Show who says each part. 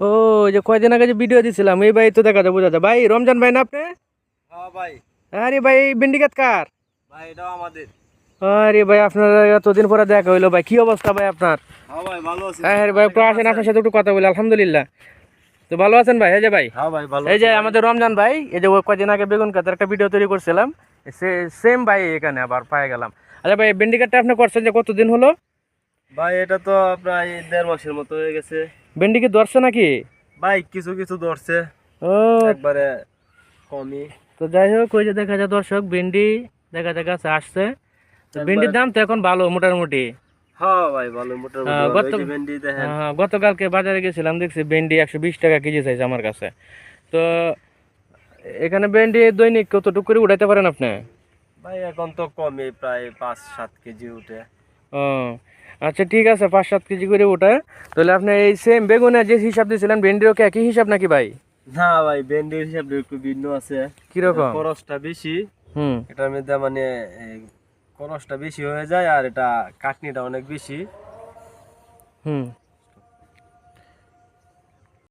Speaker 1: ও যে কয়দিন আগে যে ভিডিও দিছিলাম এই ভাই তো দেখা যায় বোঝা যায়। ভাই রমজান ভাই না আপনি?
Speaker 2: হ্যাঁ ভাই।
Speaker 1: আরে ভাই ভেন্ডি ক্ষেত কার?
Speaker 2: ভাই এটাও আমাদের।
Speaker 1: আরে ভাই আপনার এতদিন পরে দেখা হইলো ভাই, কি অবস্থা ভাই আপনার?
Speaker 2: হ্যাঁ ভাই ভালো আছি।
Speaker 1: আরে ভাই একটু আসেন, আপনার সাথে একটু কথা বলি। আলহামদুলিল্লাহ। তো ভালো আছেন ভাই? এই যে ভাই,
Speaker 2: হ্যাঁ ভাই ভালো
Speaker 1: এই
Speaker 2: আছি
Speaker 1: যে
Speaker 2: ভাই।
Speaker 1: আমাদের রমজান ভাই, এই যে ও কয়দিন আগে বেগুন ক্ষেতের একটা ভিডিও তৈরি করছিলাম, সেম ভাই এখানে আবার পাই গেলাম। আচ্ছা ভাই ভেন্ডি ক্ষেতটা আপনি করছেন যে কতদিন হলো?
Speaker 2: ভাই এটা তো প্রায় 1.5 মাসের মতো হয়ে গেছে।
Speaker 1: ভেন্ডি কি ধরছে নাকি?
Speaker 2: ভাই কিছু কিছু ধরছে,
Speaker 1: ও
Speaker 2: একবারে কমই।
Speaker 1: তো যাই হোক, ওই যে দেখা যায় দর্শক ভেন্ডি দেখা যায় গাছে আসছে। তো
Speaker 2: একবারে
Speaker 1: ভেন্ডির দাম তো এখন ভালো মোটামুটি।
Speaker 2: হ্যাঁ ভাই ভালো, মোটামুটি ভালো। এই যে ভেন্ডি দেখেন।
Speaker 1: গতকালকে বাজারে গেছিলাম, দেখছি ভেন্ডি 120 টাকা কেজি চাইছে আমার কাছে। তো এখানে ভেন্ডি দৈনিক কতটুকু করে উঠাইতে পারেন আপনি?
Speaker 2: ভাই এখন তো কমই, প্রায় 5-7 কেজি উঠে।
Speaker 1: ও আচ্ছা ঠিক আছে, 5-7 কেজি করে ওঠে। তাহলে আপনি এই সেম বেগুনের যে হিসাব দিয়েছিলেন ভেন্ডিরও কি একই হিসাব নাকি ভাই?
Speaker 2: না ভাই, ভেন্ডির হিসাবটা একটু ভিন্ন আছে। এটা
Speaker 1: কিরকম?
Speaker 2: খরচটা বেশি।
Speaker 1: হুম
Speaker 2: এটার মধ্যে মানে খরচটা বেশি হয়ে যায়, আর এটা কাটনিটা অনেক বেশি।
Speaker 1: হুম